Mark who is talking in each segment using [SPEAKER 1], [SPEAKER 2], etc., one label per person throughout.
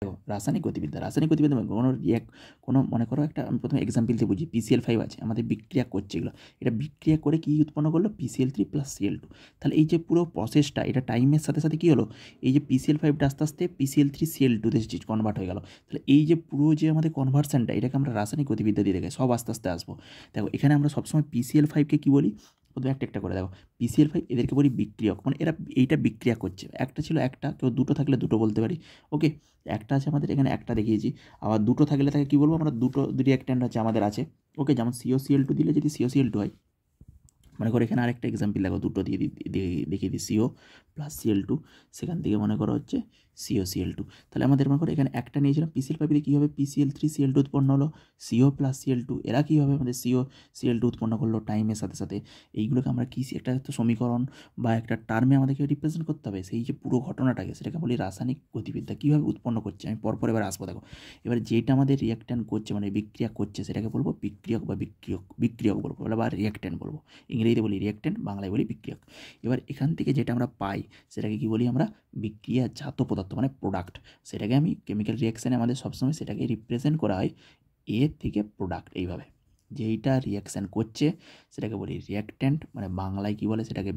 [SPEAKER 1] দেখো রাসায়নিক গতিবিদ্যা মানে কোনো মনে করো একটা আমি প্রথমে এক্সাম্পল দিয়ে বুঝি PCl5 আছে আমাদের বিক্রিয়া করছে এগুলো, এটা বিক্রিয়া করে কি উৎপন্ন করলো PCl3 + Cl2। তাহলে এই যে পুরো প্রসেসটা এটা টাইমের সাথে সাথে কী হলো, এই যে PCl5টা আস্তে আস্তে PCl3 Cl2তে কনভার্ট হয়ে গেল। তাহলে এই যে পুরো যে আমাদের কনভার্সনটা এটাকে আমরা রাসায়নিক গতিবিদ্যা দিয়ে দেখে সব আস্তে আস্তে আসবো। দেখো এখানে আমরা সবসময় PCl5কে কী বলি, প্রথমে একটা করে দেখো PCl5 এদেরকে বলি বিক্রিয়ক, মানে এরা এইটা বিক্রিয়া করছে। একটা ছিল একটা, কেউ দুটো থাকলে দুটো বলতে পারি, ওকে। একটা আছে আমাদের এখানে একটা দেখিয়েছি, আবার দুটো থাকলে তাকে কী বলবো আমরা, দুটো রিঅ্যাকট্যান্ট আছে আমাদের আছে, ওকে। যেমন COCl2 দিলে যদি COCl2 হয়, মনে করো এখানে আরেকটা এক্সাম্পল দেখো, দুটো দিয়ে দেখিয়ে দিই CO + Cl2, সেখান থেকে মনে করো হচ্ছে COCl2। তাহলে আমাদের মনে করো এখানে একটা নিয়েছিলাম PCl5 দিয়ে কী হবে PCl3 Cl2 উৎপন্ন হলো, CO + Cl2 এরা কী হবে আমাদের COCl2 উৎপন্ন করলো টাইমের সাথে সাথে। এইগুলোকে আমরা কী একটা তো সমীকরণ বা একটা টার্মে আমাদেরকে রিপ্রেজেন্ট করতে হবে, সেই যে পুরো ঘটনাটাকে সেটাকে বলি রাসায়নিক গতিবিদ্যা। কীভাবে উৎপন্ন করছে আমি পরপর এবার আসবো। দেখো এবার যেটা আমাদের রিঅ্যাকট্যান্ট করছে মানে বিক্রিয়া করছে সেটাকে বলবো বিক্রিয়ক বা বিক্রিয়ক বলবো বা রিঅ্যাকট্যান্ট বলবো, ইংরেজিতে বলি রিঅ্যাকট্যান্ট, বাংলায় বলি বিক্রিয়ক। এবার এখান থেকে যেটা আমরা পাই সেটাকে কি বলি আমরা বিক্রিয়াজাত পদার্থ মানে প্রোডাক্ট। সেটাকে আমি কেমিক্যাল রিয়াকশানে আমাদের সবসময় সেটাকে রিপ্রেজেন্ট করা হয় এ থেকে প্রোডাক্ট এইভাবে, যেইটা রিয়াকশান করছে সেটাকে বলি রিয়াকট্যান্ট, মানে বাংলায় কী বলে সেটাকে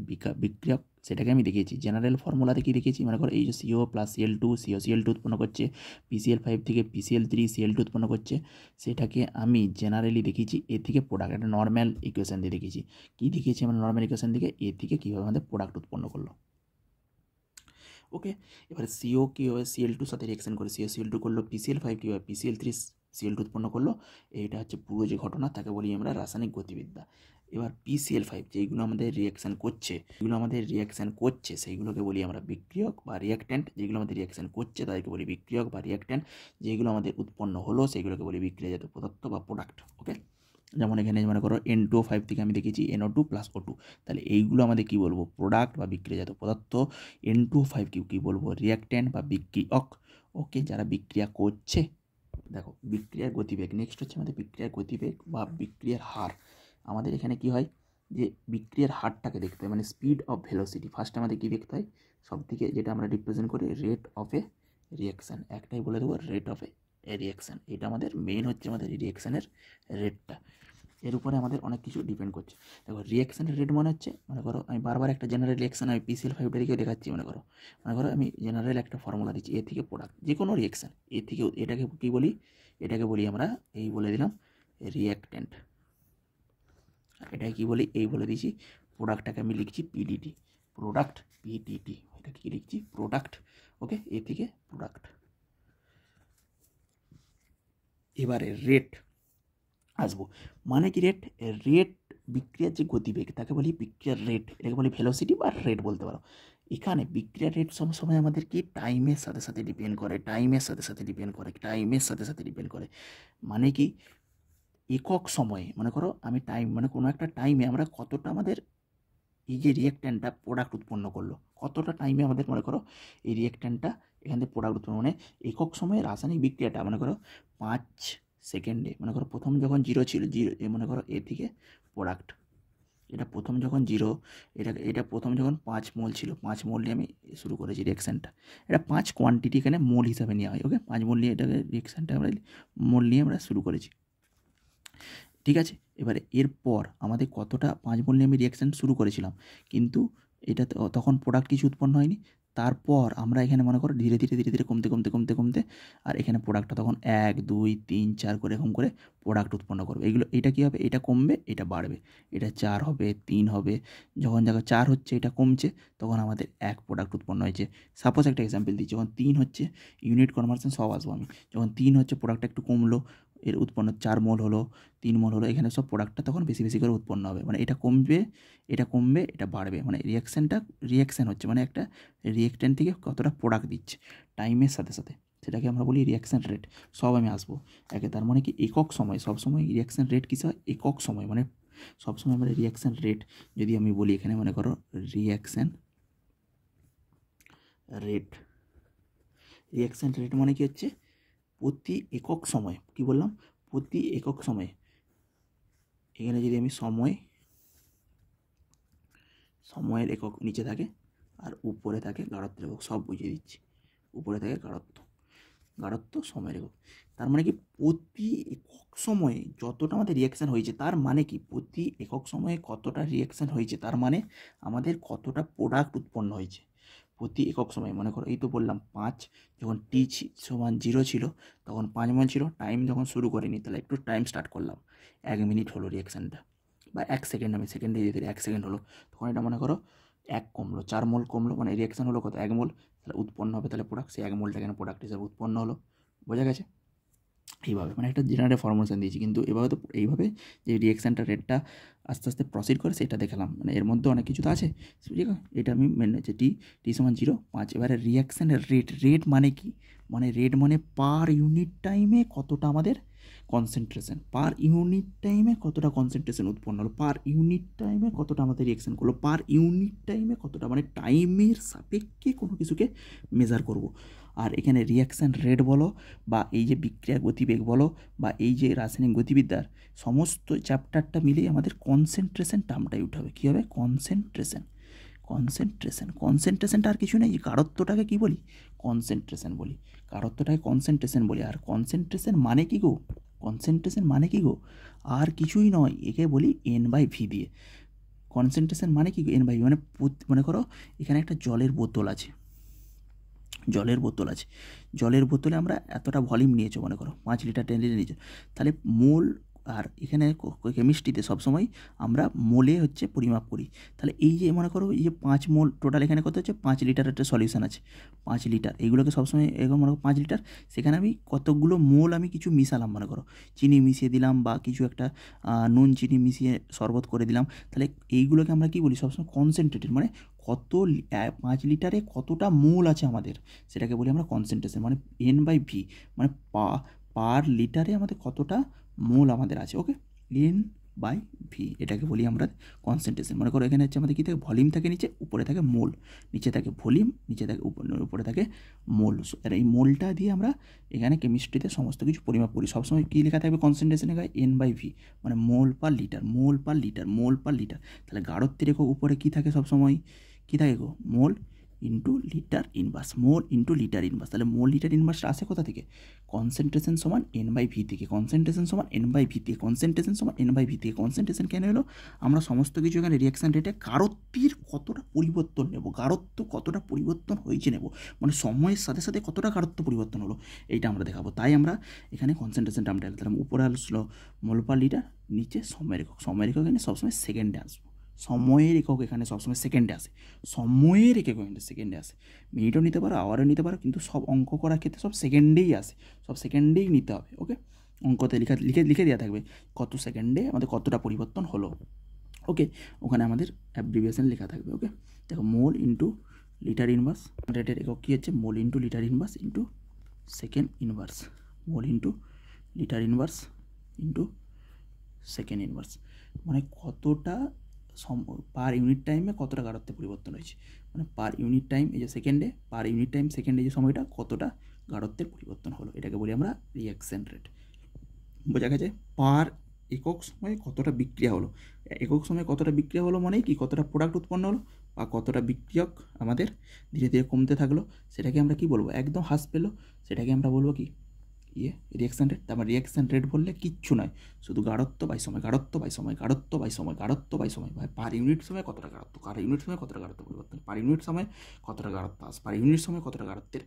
[SPEAKER 1] বিক্রিয়ক। সেটাকে আমি দেখিয়েছি জেনারেল ফর্মুলাতে কি দেখিয়েছি, মনে করো এই যে CO + Cl2 COCl2 উৎপন্ন করছে, PCl5 থেকে PCl3 Cl2 উৎপন্ন করছে, সেটাকে আমি জেনারেলি দেখিয়েছি এ থেকে প্রোডাক্ট, একটা নর্ম্যাল ইকুয়েশান দিয়ে দেখিয়েছি। কী দেখিয়েছি আমরা নর্ম্যাল ইকুয়েশান থেকে এ থেকে কীভাবে আমাদের প্রোডাক্ট উৎপন্ন করলো, ওকে। এবারে CO কীভাবে Cl2 সাথে রিয়াকশান করে COCl2 করলো, PCl5 কীভাবে PCl3 Cl2 উৎপন্ন করলো, এইটা হচ্ছে পুরো যে ঘটনা তাকে বলি আমরা রাসায়নিক গতিবিদ্যা। এবার PCl5 যেইগুলো আমাদের রিয়াকশান করছে সেইগুলোকে বলি আমরা বিক্রিয়ক বা রিয়াকট্যান্ট, যেগুলো আমাদের রিয়াকশান করছে তাদেরকে বলি বিক্রিয়ক বা রিয়াকট্যান্ট, যেগুলো আমাদের উৎপন্ন হলো সেইগুলোকে বলি বিক্রিয়াজাত পদার্থ বা প্রোডাক্ট, ওকে। যেমন এখানে মনে করো N2O5 থেকে আমি দেখেছি NO2 + O2, তাহলে এইগুলো আমাদের কী বলবো প্রোডাক্ট বা বিক্রিয়াজাত পদার্থ। N2O5 কী বলবো রিয়াকট্যান্ট বা বিক্রিয়ক, ওকে, যারা বিক্রিয়া করছে। দেখো বিক্রিয়ার গতিবেগ, নেক্সট হচ্ছে আমাদের বিক্রিয়ার গতিবেগ বা বিক্রিয়ার হার। আমাদের এখানে কি হয় যে বিক্রিয়ার হারটাকে দেখতে হয়, মানে স্পিড অফ ভেলোসিটি। ফার্স্ট আমাদের কী দেখতে হয়, সব থেকে যেটা আমরা রিপ্রেজেন্ট করি রেট অফ এ রিয়াকশান, একটাই বলে দেবো রেট অফ এ রিয়াকশান। এটা আমাদের মেইন হচ্ছে আমাদের রিয়াকশানের রেটটা, এর উপরে আমাদের অনেক কিছু ডিপেন্ড করছে। দেখো রিয়াকশানের রেট মনে হচ্ছে, মনে করো আমি বারবার একটা জেনারেল রিয়াকশান আমি PCl5 দিকেও দেখাচ্ছি, মনে করো আমি জেনারেল একটা ফর্মুলা দিচ্ছি এ থেকে প্রোডাক্ট, যে কোনো রিয়াকশান এ থেকে, এটাকে কী বলি, এটাকে বলি আমরা এই বলে দিলাম রিয়াকট্যান্ট, এটাকে কী বলি এই বলে দিয়েছি। প্রোডাক্টটাকে আমি লিখছি PDT, প্রোডাক্ট PDT, এটা কী লিখছি প্রোডাক্ট, ওকে, এ থেকে প্রোডাক্ট। এবারে রেট আসবো, মানে কি রেট, বিক্রিয়ার যে গতিবেগ তাকে বলি বিক্রিয়ার রেট, এটাকে বলি ভেলোসিটি বা রেট বলতে পারো। এখানে বিক্রিয়ার রেট সবসময় আমাদের কি টাইমের সাথে সাথে ডিপেন্ড করে, মানে কি একক সময়ে, মনে করো আমি টাইম মানে কোনো একটা টাইমে আমরা কতটা আমাদের এই যে রিয়েক্ট্যান্টটা প্রোডাক্ট উৎপন্ন করলো, কতটা টাইমে আমাদের মনে করো এই রিয়েক্ট্যান্টটা এখান থেকে প্রোডাক্ট উৎপন্ন, মানে একক সময়ে রাসায়নিক বিক্রিয়াটা মনে করো 5 সেকেন্ডে, মনে করো প্রথম যখন জিরো ছিল, মনে করো এ থেকে প্রোডাক্ট, এটা প্রথম যখন জিরো, এটা প্রথম যখন 5 মোল ছিল, 5 মোল নিয়ে আমি শুরু করেছি রিয়েকশানটা। এটা 5 কোয়ান্টিটি এখানে মোল হিসাবে নেওয়া হয়, ওকে। 5 মোল নিয়ে এটাকে রিয়েকশানটা আমরা মোল নিয়ে আমরা শুরু করেছি, ঠিক আছে। এবারে এরপর আমাদের কতটা 5 মোল নিয়ে আমি রিয়াকশান শুরু করেছিলাম, কিন্তু এটা তখন প্রোডাক্ট কিছু উৎপন্ন হয়নি। তারপর আমরা এখানে মনে করো ধীরে ধীরে কমতে আর এখানে প্রোডাক্টটা তখন 1 2 3 4 করে এরকম করে প্রোডাক্ট উৎপন্ন করবে। এটা কী হবে, এটা কমবে এটা বাড়বে, এটা 4 হবে 3 হবে, যখন 4 হচ্ছে এটা কমছে তখন আমাদের 1 প্রোডাক্ট উৎপন্ন হয়েছে। সাপোজ একটা এক্সাম্পল দিই, যখন 3 হচ্ছে, ইউনিট কনভার্সন সব আসবো আমি, যখন 3 হচ্ছে প্রোডাক্টটা একটু কমলো, এর উৎপন্ন 4 মোল হলো 3 মোল হলো, এখানে সব প্রোডাক্টটা তখন বেশি করে উৎপন্ন হবে, মানে এটা কমবে এটা বাড়বে, মানে রিয়াকশান হচ্ছে মানে একটা রিয়েক্ট্যান্ট থেকে কতটা প্রোডাক্ট দিচ্ছে টাইমের সাথে সাথে, সেটাকে আমরা বলি রিয়াকশান রেট। সব আমি আসবো একে, তার মানে কি একক সময়, সবসময় রিয়াকশান রেট কিসে হয় একক সময়, মানে সবসময় আমরা রিয়াকশান রেট যদি আমি বলি এখানে মনে করো রিয়াকশান রেট মানে কি হচ্ছে প্রতি একক সময়, কি বললাম প্রতি একক সময়, এখানে যদি আমি সময়ের একক নিচে থাকে আর উপরে থাকে গাঢ়ত্ব একক, সব বুঝিয়ে দিচ্ছি, উপরে থাকে গাঢ়ত্ব, গাঢ়ত্ব সময়ের একক। তার মানে কি প্রতি একক সময়ে যতটা আমাদের রিয়াকশান হয়েছে, তার মানে কি প্রতি একক সময়ে কতটা রিয়াকশান হয়েছে, তার মানে আমাদের কতটা প্রোডাক্ট উৎপন্ন হয়েছে প্রতি একক সময়ে। মনে করো এই তো বললাম 5, যখন টি সমান 0 ছিল তখন 5 মল ছিল, টাইম যখন শুরু করিনি তাহলে একটু টাইম স্টার্ট করলাম, 1 মিনিট হলো রিয়াকশানটা, বা 1 সেকেন্ড, আমি সেকেন্ডে দিয়ে দিই 1 সেকেন্ড হলো, তখন এটা মনে করো 1 কমলো, 4 মোল কমলো, মানে রিয়াকশান হলো কত 1 মোল, তাহলে উৎপন্ন হবে তাহলে প্রোডাক্ট, সেই 1 মোলটা কেন প্রোডাক্ট হিসাবে উৎপন্ন হলো। বোঝা গেছে? এইভাবে মানে একটা জেনারেল ফর্মুলেশন দিয়েছি, কিন্তু এভাবে তো এইভাবে যে রিয়াকশানটা রেটটা আস্তে আস্তে প্রসিড করে সেটা দেখালাম, মানে এর মধ্যে অনেক কিছু তো আছে, ঠিক আছে? এটা আমি মেনে নিচ্ছি টি সমান 0, 5। এবারে রিয়াকশানের রেট মানে কি, মানে রেট মানে পার ইউনিট টাইমে কতটা আমাদের কনসেন্ট্রেশন, পার ইউনিট টাইমে কতটা কনসেন্ট্রেশন উৎপন্ন হলো, পার ইউনিট টাইমে কতটা আমাদের রিয়াকশান করলো, পার ইউনিট টাইমে কতটা, মানে টাইমের সাপেক্ষে কোনো কিছুকে মেজার করব। আর এখানে রিয়াকশান রেট বলো বা এই যে বিক্রিয়া গতিবেগ বলো বা এই যে রাসায়নিক গতিবিদ্যার সমস্ত চ্যাপ্টারটা মিলিয়ে আমাদের কনসেন্ট্রেশন টার্মটাই উঠে হবে। কী হবে? কনসেন্ট্রেশনটা আর কিছু নেই, গাঢ়ত্বটাকে কী বলি? কনসেন্ট্রেশন বলি। গাঢ়ত্বটাকে কনসেন্ট্রেশন বলি। আর কনসেন্ট্রেশন মানে কি গো? আর কিছুই নয়, একে বলি N/V দিয়ে। কনসেন্ট্রেশন মানে কি? N/V মানে মনে করো এখানে একটা জলের বোতল আছে, জলের বোতলে আমরা এতটা ভলিউম নিয়েছো, মনে করো 5 লিটার 10 লিটার নিয়েছো, তাহলে মোল, আর এখানে কেমিস্ট্রিতে সবসময় আমরা মোলে হচ্ছে পরিমাপ করি। তাহলে এই যে মনে করো এই যে 5 মোল টোটাল এখানে কত হচ্ছে, 5 লিটার একটা সলিউশন আছে, 5 লিটার, এইগুলোকে সবসময় এরকম মনে করো 5 লিটার, সেখানে আমি কতগুলো মোল আমি কিছু মিশালাম, মনে করো চিনি মিশিয়ে দিলাম বা কিছু একটা নুন চিনি মিশিয়ে শরবত করে দিলাম, তাহলে এইগুলোকে আমরা কী বলি? সবসময় কনসেন্ট্রেটেড, মানে কত 5 লিটারে কতটা মোল আছে আমাদের, সেটাকে বলি আমরা কনসেন্ট্রেশন, মানে N/V, মানে পার লিটারে আমাদের কতটা মোল আমাদের আছে। ওকে, N/V, এটাকে বলি আমরা কনসেন্ট্রেশন। মনে করো এখানে হচ্ছে আমাদের কী থাকে? ভলিউম থাকে নিচে, উপরে থাকে মোল, নিচে থাকে ভলিউম, নিচে থাকে উপরে থাকে মোল। আর এই মোলটা দিয়ে আমরা এখানে কেমিস্ট্রিতে সমস্ত কিছু পরিমাপ করি। সবসময় কী লেখা থাকবে কনসেন্ট্রেশন লেখা? N/V, মানে মোল পার লিটার। তাহলে গাঢ়ত্বের একক উপরে কী থাকে সবসময়? কী থাকে গো? মোল ইন্টু লিটার ইনভার্স, তাহলে মোল লিটার ইনভার্সটা আসে কোথা থেকে? কনসেন্ট্রেশন সমান N/V থেকে। কনসেন্ট্রেশন কেন এলো? আমরা সমস্ত কিছু এখানে রিয়াকশান রেটে গাঢ়ত্বের কতটা পরিবর্তন নেব, গাঢ়ত্ব কতটা পরিবর্তন হয়েছে নেব, মানে সময়ের সাথে সাথে কতটা গাঢ়ত্ব পরিবর্তন হলো, এইটা আমরা দেখাবো। তাই আমরা এখানে কনসেন্ট্রেশন টার্মটা দিলাম, উপরে আসলো মোল পার লিটার, নিচে সময়ের একক এখানে সবসময় সেকেন্ডে আসবো, সময়ের একক এখানে সবসময় সেকেন্ডে আসে, মিনিটও নিতে পারো, আওয়ারও নিতে পারো, কিন্তু সব অঙ্ক করার ক্ষেত্রে সব সেকেন্ডেই আসে, সব সেকেন্ডেই নিতে হবে। ওকে, অঙ্কতে লিখে দেওয়া থাকবে কত সেকেন্ডে আমাদের কতটা পরিবর্তন হলো। ওকে, ওখানে আমাদের অ্যাব্রিভিয়েশন লেখা থাকবে। ওকে, দেখো মোল ইন্টু লিটার ইনভার্স, রেটের একক কী হচ্ছে? Mole into litre inverse into second inverse, mole into litre inverse into second inverse, মানে কতটা পার ইউনিট টাইমে কতটা গাঢ়ত্বে পরিবর্তন হয়েছে, মানে পার ইউনিট টাইম এই যে সেকেন্ডে যে সময়টা কতটা গাঢ়ত্বের পরিবর্তন হলো, এটাকে বলি আমরা রিয়াকশন রেট। বোঝা গেছে? পার একক সময়ে কতটা বিক্রিয়া হলো, মানে কি কতটা প্রোডাক্ট উৎপন্ন হলো বা কতটা বিক্রিয়ক আমাদের ধীরে ধীরে কমতে থাকলো, সেটাকে আমরা কি বলবো? একদম হ্রাস পেলো, সেটাকে আমরা বলবো কি? Reaction rate. তারপর রিয়াকশান রেট বললে কিচ্ছু নয়, শুধু গাঢ়ত্ব বাই সময়, ভাই পার ইউনিট সময় কতটা গাঢ়ত্ব, পরিবর্তন, পার ইউনিট সময় কতটা গাঢ়ত্ব হ্রাস, পার ইউনিট সময় কতটা গাঢ়ত্বের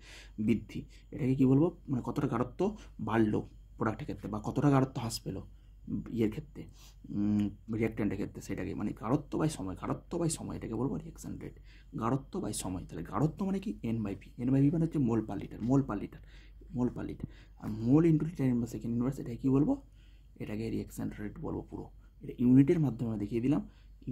[SPEAKER 1] বৃদ্ধি, এটাকে কী বলবো? মানে কতটা গাঢ়ত্ব বাড়লো প্রোডাক্টের ক্ষেত্রে বা কতটা গাঢ়ত্ব হ্রাস পেলো ক্ষেত্রে, রিয়াক্ট্যান্টের ক্ষেত্রে, সেটাকে মানে গাঢ়ত্ব বাই সময়, এটাকে বলবো রিয়াকশান রেট, গাঢ়ত্ব বাই সময়। তাহলে গাঢ়ত্ব মানে কি? N/V মানে হচ্ছে মোল পার লিটার, আর mole into litre inverse second inverse, এটাকে কী বলবো? এটাকে রিয়াকশান রেট বলবো পুরো। এটা ইউনিটের মাধ্যমে দেখিয়ে দিলাম,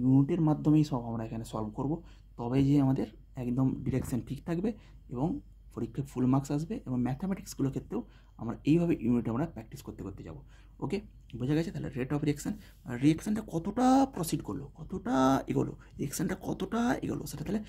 [SPEAKER 1] ইউনিটের মাধ্যমেই সব আমরা এখানে সলভ করব, তবেই যে আমাদের একদম ডিরেকশান ঠিক থাকবে এবং পরীক্ষায় ফুল মার্কস আসবে, এবং ম্যাথামেটিক্সগুলোর ক্ষেত্রেও আমরা এইভাবে ইউনিট আমরা প্র্যাকটিস করতে যাব। ওকে, বোঝা গেছে? তাহলে রেট অফ রিয়াকশানটা কতটা প্রসিড করলো, কতটা এগোলো, সেটা তাহলে